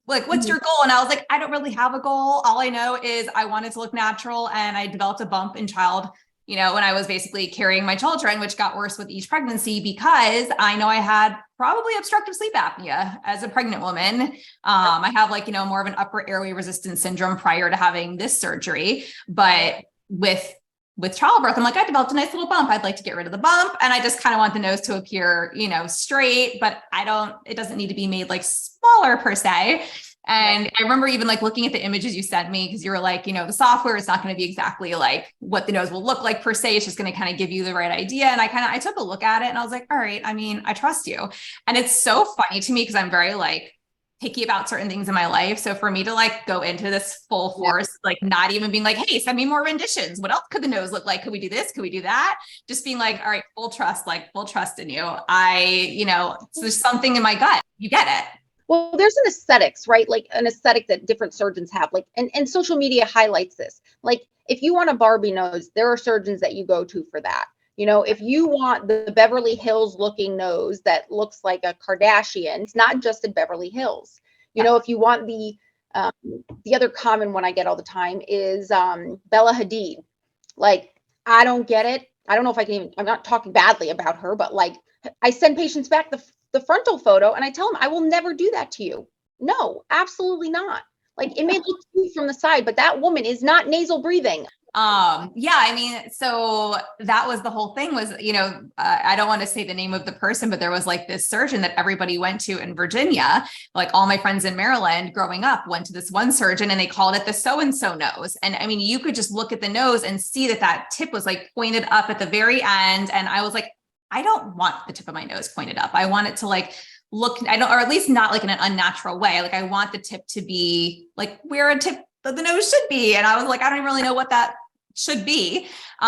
like, what's your goal? And I was like, I don't really have a goal. All I know is I want it to look natural. And I developed a bump in when I was basically carrying my children, which got worse with each pregnancy, because I know I had probably obstructive sleep apnea as a pregnant woman. I have like, more of an upper airway resistance syndrome prior to having this surgery, but with childbirth, I'm like, I developed a nice little bump. I'd like to get rid of the bump. And I just kind of want the nose to appear, straight, but it doesn't need to be made like smaller per se. And I remember even like looking at the images you sent me, because you were like, the software is not going to be exactly like what the nose will look like per se. It's just going to kind of give you the right idea. And I took a look at it and I was like, all right, I mean, I trust you. And it's so funny to me because I'm very like picky about certain things in my life. So for me to like go into this full force, like not even being like, hey, send me more renditions. What else could the nose look like? Could we do this? Could we do that? Just being like, all right, full trust in you. So there's something in my gut. You get it. Well, there's an aesthetics, right? Like an aesthetic that different surgeons have, like, and social media highlights this. Like, if you want a Barbie nose, there are surgeons that you go to for that. If you want the Beverly Hills looking nose that looks like a Kardashian, it's not just in Beverly Hills. If you want the other common one I get all the time is Bella Hadid. Like, I don't get it. I don't know if I can even, I'm not talking badly about her, but like, I send patients back the frontal photo and I tell them, I will never do that to you. No, absolutely not. Like, it may look cute from the side, but that woman is not nasal breathing. I mean, so that was the whole thing was, I don't want to say the name of the person, but there was like this surgeon that everybody went to in Virginia. Like all my friends in Maryland growing up went to this one surgeon and they called it the so-and-so nose. And I mean, you could just look at the nose and see that tip was like pointed up at the very end. And I was like, I don't want the tip of my nose pointed up. I want it to like look, or at least not like in an unnatural way. Like I want the tip to be like where a tip of the nose should be. And I was like, I don't even really know what that should be. But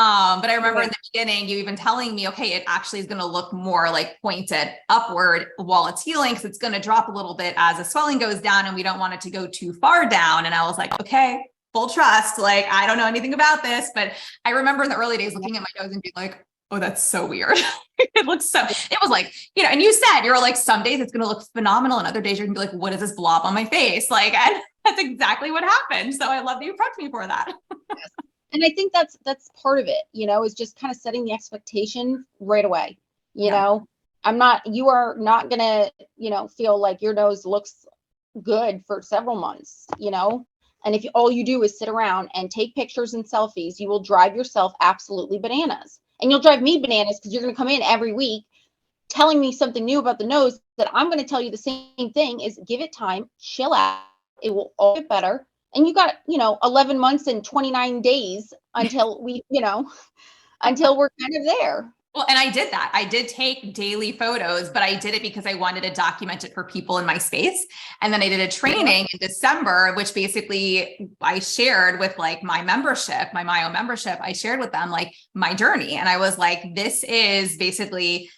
I remember in the beginning, you even telling me, okay, it actually is going to look more like pointed upward while it's healing, because it's going to drop a little bit as the swelling goes down and we don't want it to go too far down. And I was like, okay, full trust. Like, I don't know anything about this, but I remember in the early days looking at my nose and being like, oh, that's so weird. It was like, and you said, you're like, some days it's going to look phenomenal. And other days you're gonna be like, what is this blob on my face? Like, and that's exactly what happened. So I love that you prepped me for that. Yes. And I think that's part of it, is just kind of setting the expectation right away. You are not going to, feel like your nose looks good for several months, and if all you do is sit around and take pictures and selfies, you will drive yourself absolutely bananas. And you'll drive me bananas because you're going to come in every week telling me something new about the nose that I'm going to tell you the same thing is give it time, chill out. It will all get better. And you got, 11 months and 29 days until we, until we're kind of there. Well, and I did that. I did take daily photos, but I did it because I wanted to document it for people in my space. And then I did a training in December, which basically I shared with like my membership, my Myo membership. I shared with them like my journey. And I was like, this is basically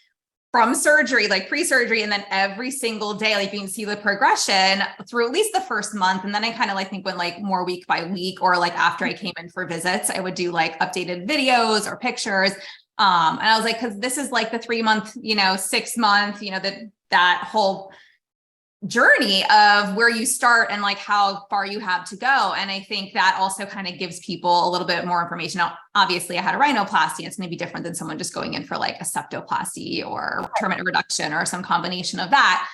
from surgery, like pre-surgery, and then every single day, like you can see the progression through at least the first month. And then I kind of like think went like more week by week, or like after I came in for visits, I would do like updated videos or pictures. And I was like, cause this is like the 3 month, 6 month, that whole journey of where you start and like how far you have to go. And I think that also kind of gives people a little bit more information. Now, obviously I had a rhinoplasty. It's maybe different than someone just going in for like a septoplasty or terminate reduction or some combination of that.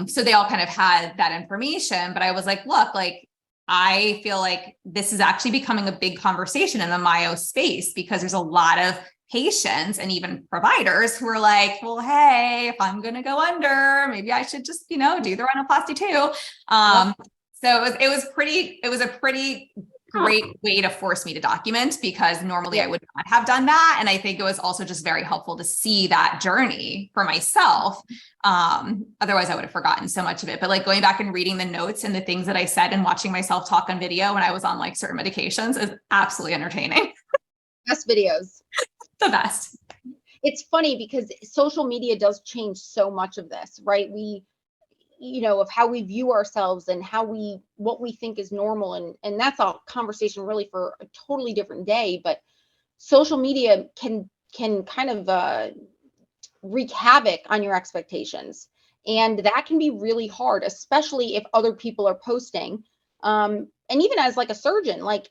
So they all kind of had that information, but I was like, look, like, I feel like this is actually becoming a big conversation in the myo space because there's a lot of patients and even providers who are like, well, hey, if I'm going to go under, maybe I should just, do the rhinoplasty too. So it was a pretty great way to force me to document, because normally I would not have done that. And I think it was also just very helpful to see that journey for myself. Otherwise I would have forgotten so much of it, but like going back and reading the notes and the things that I said and watching myself talk on video when I was on like certain medications is absolutely entertaining. Best videos. The best. It's funny because social media does change so much of this, right? We, of how we view ourselves and what we think is normal. And that's a conversation really for a totally different day, but social media can kind of wreak havoc on your expectations. And that can be really hard, especially if other people are posting. And even as like a surgeon, like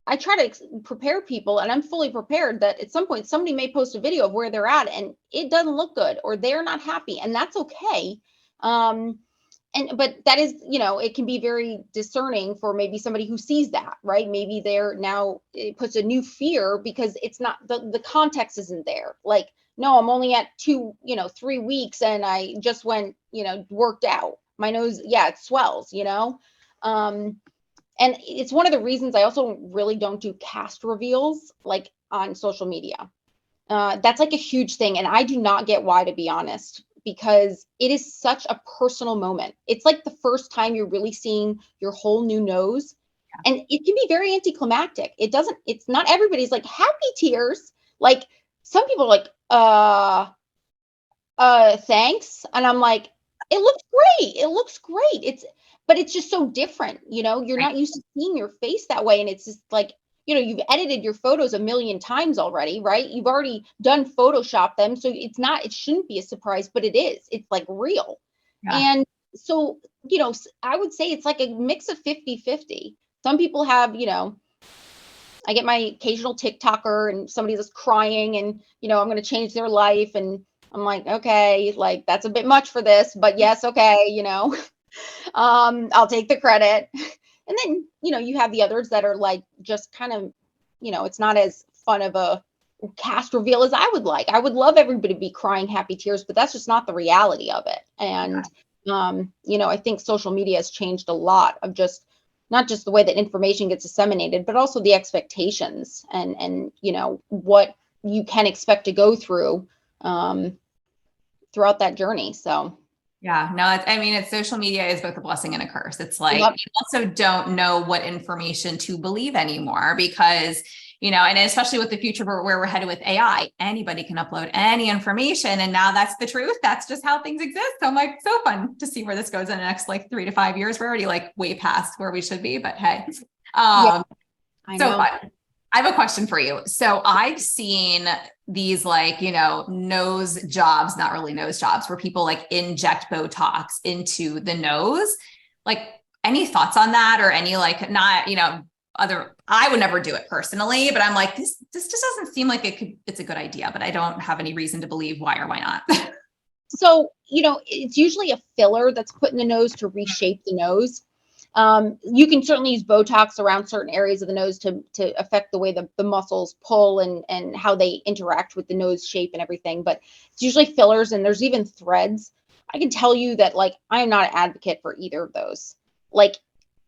I try to prepare people, and I'm fully prepared that at some point somebody may post a video of where they're at and it doesn't look good or they're not happy, and that's okay. But that is, it can be very discerning for maybe somebody who sees that, right? Maybe it puts a new fear because it's not the context isn't there. Like, no, I'm only at 3 weeks and I just went, worked out. My nose, it swells, and it's one of the reasons I also really don't do cast reveals like on social media. That's like a huge thing. And I do not get why, to be honest, because it is such a personal moment. It's like the first time you're really seeing your whole new nose. Yeah. And it can be very anticlimactic. It's not everybody's like happy tears. Like some people are like, thanks. And I'm like, it looks great. It looks great. But it's just so different, you're not used to seeing your face that way. And it's just like, you've edited your photos a million times already, right? You've already done Photoshop them. So it shouldn't be a surprise, but it is. It's like real. Yeah. And so, I would say it's like a mix of 50-50. Some people have, I get my occasional TikToker and somebody that's crying and, I'm going to change their life. And I'm like, okay, like that's a bit much for this, but yes. Okay. I'll take the credit. And then, you have the others that are like, just kind of, it's not as fun of a cast reveal as I would like. I would love everybody to be crying happy tears, but that's just not the reality of it. And, I think social media has changed a lot of just, not just the way that information gets disseminated, but also the expectations and, what you can expect to go through, throughout that journey. So. Yeah, no, it's social media is both a blessing and a curse. It's like, you also don't know what information to believe anymore because, and especially with the future where we're headed with AI, anybody can upload any information. And now that's the truth. That's just how things exist. So I'm like, so fun to see where this goes in the next like 3 to 5 years. We're already like way past where we should be, but hey, I know. So fun. I have a question for you. So I've seen these like, nose jobs, not really nose jobs, where people like inject Botox into the nose. Like any thoughts on that or any like not, I would never do it personally, but I'm like, this just doesn't seem like it's a good idea, but I don't have any reason to believe why or why not. So, it's usually a filler that's put in the nose to reshape the nose. You can certainly use Botox around certain areas of the nose to affect the way the muscles pull and how they interact with the nose shape and everything. But it's usually fillers, and there's even threads. I can tell you that, like, I am not an advocate for either of those. Like,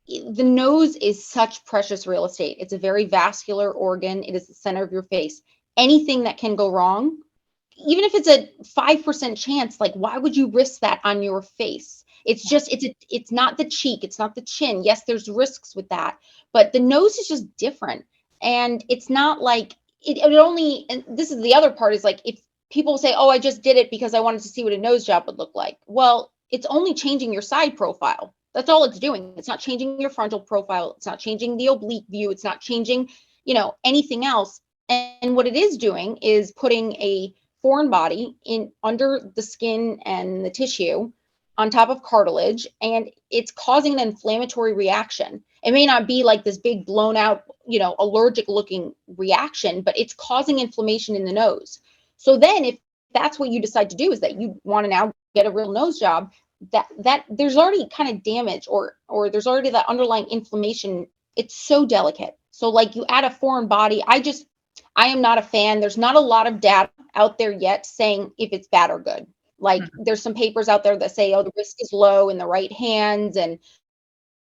the nose is such precious real estate. It's a very vascular organ. It is the center of your face. Anything that can go wrong even if it's a 5% chance, like, why would you risk that on your face? It's just, it's not the cheek, it's not the chin. Yes, there's risks with that, but the nose is just different. And it's not like it only, and this is the other part, is like, if people say, oh, I just did it because I wanted to see what a nose job would look like. Well, it's only changing your side profile. That's all it's doing. It's not changing your frontal profile. It's not changing the oblique view. It's not changing, anything else. And what it is doing is putting a foreign body in under the skin and the tissue on top of cartilage, and it's causing an inflammatory reaction. It may not be like this big blown out, allergic looking reaction, but it's causing inflammation in the nose. So then if that's what you decide to do, is that you want to now get a real nose job, that there's already kind of damage, or there's already that underlying inflammation. It's so delicate. So like, you add a foreign body, I am not a fan. There's not a lot of data out there yet saying if it's bad or good. Like, there's some papers out there that say, oh, the risk is low in the right hands, and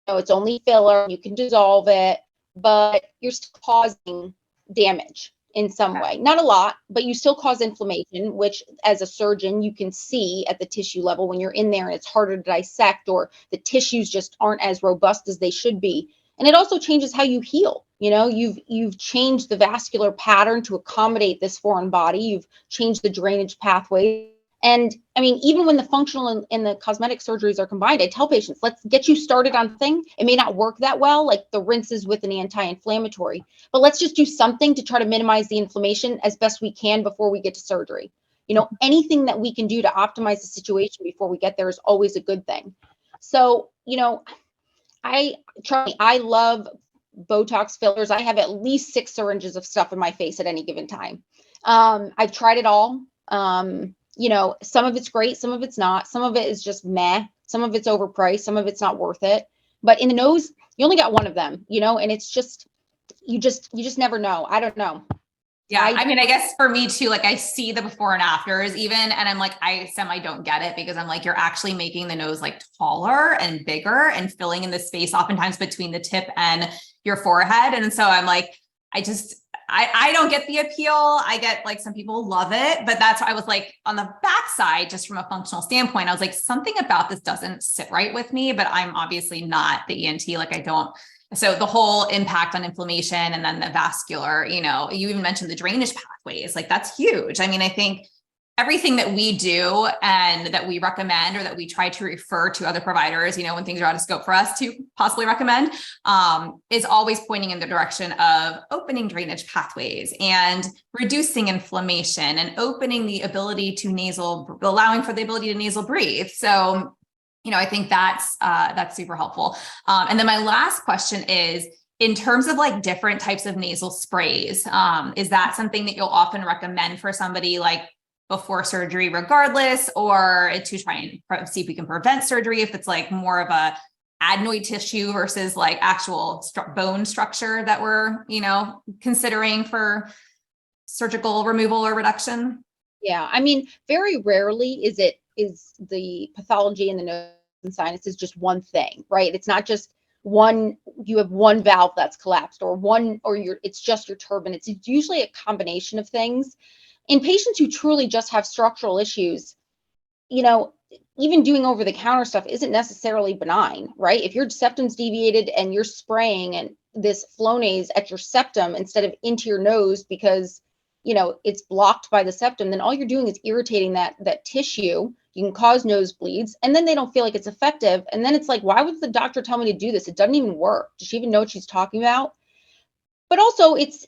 it's only filler, you can dissolve it, but you're still causing damage in some way. Not a lot, but you still cause inflammation, which as a surgeon, you can see at the tissue level when you're in there and it's harder to dissect, or the tissues just aren't as robust as they should be. And it also changes how you heal. You've changed the vascular pattern to accommodate this foreign body. You've changed the drainage pathway. And I mean, even when the functional and the cosmetic surgeries are combined, I tell patients, let's get you started on thing. It may not work that well, like the rinses with an anti-inflammatory, but let's just do something to try to minimize the inflammation as best we can before we get to surgery. Anything that we can do to optimize the situation before we get there is always a good thing. So, I love Botox fillers. I have at least 6 syringes of stuff in my face at any given time. I've tried it all. Some of it's great, some of it's not. Some of it is just meh. Some of it's overpriced. Some of it's not worth it. But in the nose, you only got one of them, and it's just, you just never know. I don't know. Yeah. I mean, I guess for me too, like, I see the before and afters even, and I'm like, I don't get it, because I'm like, you're actually making the nose like taller and bigger and filling in the space oftentimes between the tip and your forehead. And so I'm like, I don't get the appeal. I get, like, some people love it, but that's why I was like, on the backside, just from a functional standpoint, I was like, something about this doesn't sit right with me, but I'm obviously not the ENT. Like, I don't. So the whole impact on inflammation, and then the vascular, you even mentioned the drainage pathways, like, that's huge. I mean, I think everything that we do and that we recommend, or that we try to refer to other providers, when things are out of scope for us to possibly recommend, is always pointing in the direction of opening drainage pathways and reducing inflammation and opening the ability to allowing for the ability to nasal breathe. So, I think that's super helpful. And then my last question is, in terms of like different types of nasal sprays, is that something that you'll often recommend for somebody like before surgery regardless, or to try and see if we can prevent surgery if it's like more of a adenoid tissue versus like actual bone structure that we're, considering for surgical removal or reduction? Yeah. I mean, very rarely is the pathology in the nose and sinuses just one thing, right? It's not just one, you have one valve that's collapsed, or it's just your turbine. It's usually a combination of things. In patients who truly just have structural issues, even doing over the counter stuff isn't necessarily benign, right? If your septum's deviated and you're spraying and this Flonase at your septum instead of into your nose because it's blocked by the septum, then all you're doing is irritating that tissue. You can cause nosebleeds, and then they don't feel like it's effective. And then it's like, why would the doctor tell me to do this? It doesn't even work. Does she even know what she's talking about? But also it's,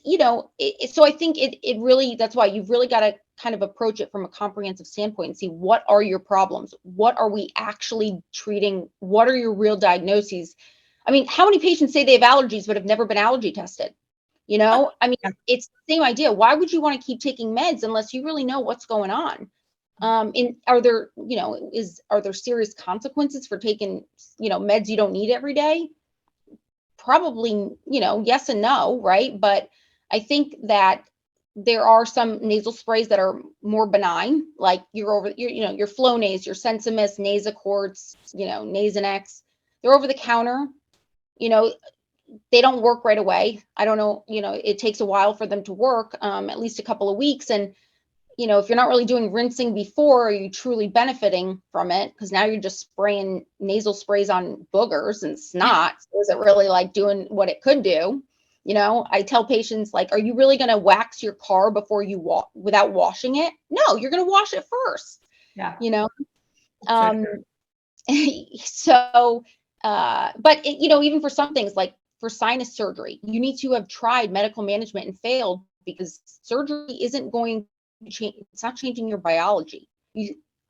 so I think it really, that's why you've really got to kind of approach it from a comprehensive standpoint and see, what are your problems? What are we actually treating? What are your real diagnoses? I mean, how many patients say they have allergies but have never been allergy tested? I mean, it's the same idea. Why would you want to keep taking meds unless you really know what's going on? Are there serious consequences for taking, meds you don't need every day? Probably, yes and no, right? But I think that there are some nasal sprays that are more benign, like your Flonase, your Sensimus, Nasocorts, Nasonex. They're over the counter. They don't work right away. I don't know, it takes a while for them to work, at least a couple of weeks. And if you're not really doing rinsing before, are you truly benefiting from it? Because now you're just spraying nasal sprays on boogers and snot. So is it really like doing what it could do? I tell patients, like, are you really going to wax your car before you walk without washing it? No, you're going to wash it first. Yeah. So, but even for some things like for sinus surgery, you need to have tried medical management and failed, because surgery isn't going to change. It's not changing your biology.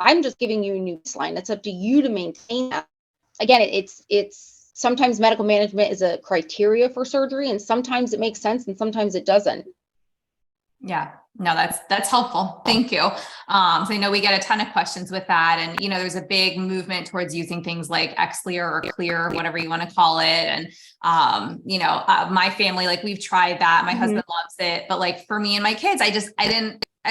I'm just giving you a new baseline. It's up to you to maintain that. Again, it's sometimes medical management is a criteria for surgery, and sometimes it makes sense and sometimes it doesn't. Yeah, no, that's helpful. Thank you. So I know we get a ton of questions with that, and there's a big movement towards using things like Xlear or Clear, whatever you want to call it. And my family, like, we've tried that. My husband loves it, but like for me and my kids, I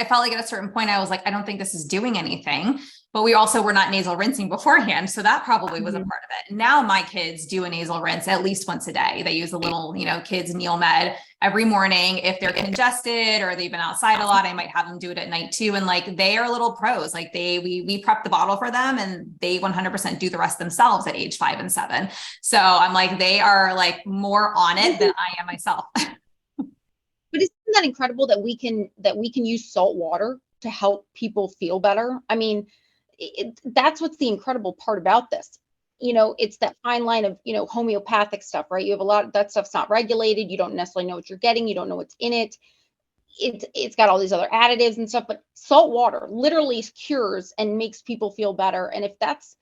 felt like at a certain point I was like, I don't think this is doing anything. But we also were not nasal rinsing beforehand, so that probably was a part of it. Now my kids do a nasal rinse at least once a day. They use a little, kids Neil Med every morning. If they're congested or they've been outside a lot, I might have them do it at night too. And like, they are little pros. Like we prep the bottle for them, and they 100% do the rest themselves at age 5 and 7. So I'm like, they are like more on it than I am myself. But isn't that incredible that we can use salt water to help people feel better? I mean, that's what's the incredible part about this. It's that fine line of, homeopathic stuff, right? You have a lot of that stuff's not regulated. You don't necessarily know what you're getting. You don't know what's in it. It's got all these other additives and stuff, but salt water literally cures and makes people feel better. And if that's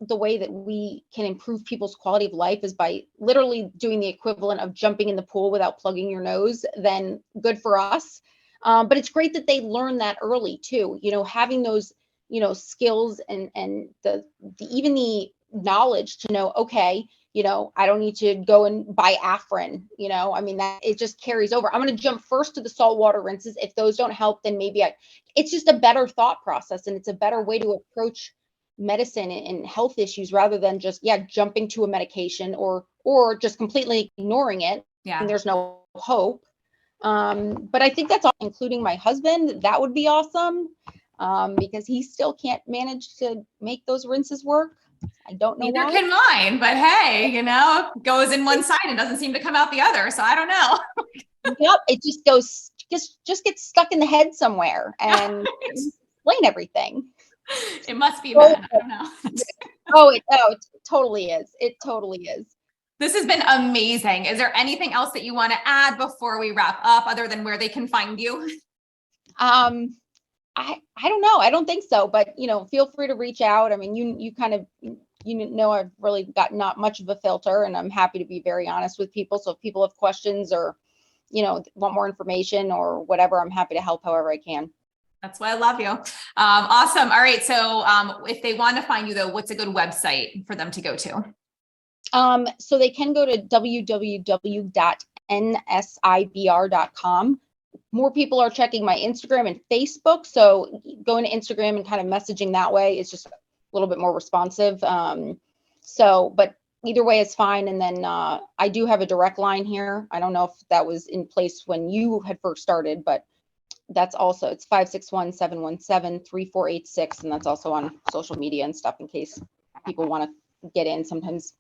the way that we can improve people's quality of life, is by literally doing the equivalent of jumping in the pool without plugging your nose, then good for us. But it's great that they learn that early too, having those skills and even the knowledge to know, okay, I don't need to go and buy Afrin, that it just carries over. I'm going to jump first to the saltwater rinses. If those don't help, then maybe it's just a better thought process, and it's a better way to approach medicine and health issues, rather than just, jumping to a medication or just completely ignoring it. Yeah. And there's no hope. But I think that's all, including my husband. That would be awesome. Because he still can't manage to make those rinses work. I don't know Neither why. can mine, but hey, goes in one side and doesn't seem to come out the other. So I don't know. Yep, it just goes, just gets stuck in the head somewhere and explain everything. It must be bad. I don't know. It totally is. It totally is. This has been amazing. Is there anything else that you want to add before we wrap up, other than where they can find you? I don't know. I don't think so, but feel free to reach out. I mean, you kind of, I've really got not much of a filter, and I'm happy to be very honest with people. So if people have questions or, want more information or whatever, I'm happy to help however I can. That's why I love you. Awesome. All right. So if they want to find you though, what's a good website for them to go to? So they can go to www.nsibr.com. More people are checking my Instagram and Facebook. So going to Instagram and kind of messaging that way is just a little bit more responsive. But either way is fine. And then I do have a direct line here. I don't know if that was in place when you had first started, but that's also, it's 561-717-3486. And that's also on social media and stuff in case people want to get in. Sometimes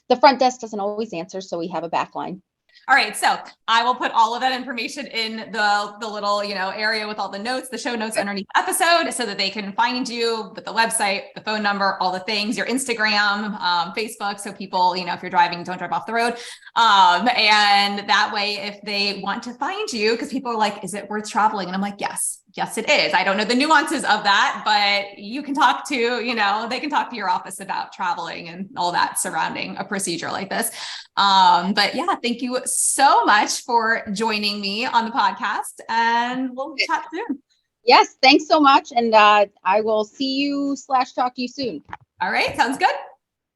the front desk doesn't always answer, so we have a back line. All right. So I will put all of that information in the little, area with all the notes, the show notes underneath the episode, so that they can find you with the website, the phone number, all the things, your Instagram, Facebook. So people, if you're driving, don't drive off the road. And that way, if they want to find you, because people are like, is it worth traveling? And I'm like, yes, it is. I don't know the nuances of that, but you can talk to, they can talk to your office about traveling and all that surrounding a procedure like this. But yeah, thank you so much for joining me on the podcast, and we'll chat soon. Yes, thanks so much. And I will see you / talk to you soon. All right. Sounds good.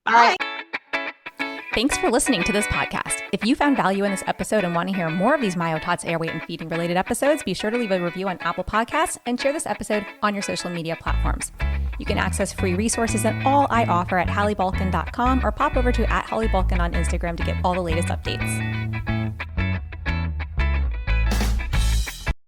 Bye. All right. Thanks for listening to this podcast. If you found value in this episode and want to hear more of these MyoTots airway and feeding related episodes, be sure to leave a review on Apple Podcasts and share this episode on your social media platforms. You can access free resources and all I offer at halliebalkin.com, or pop over to @HallieBalkin on Instagram to get all the latest updates.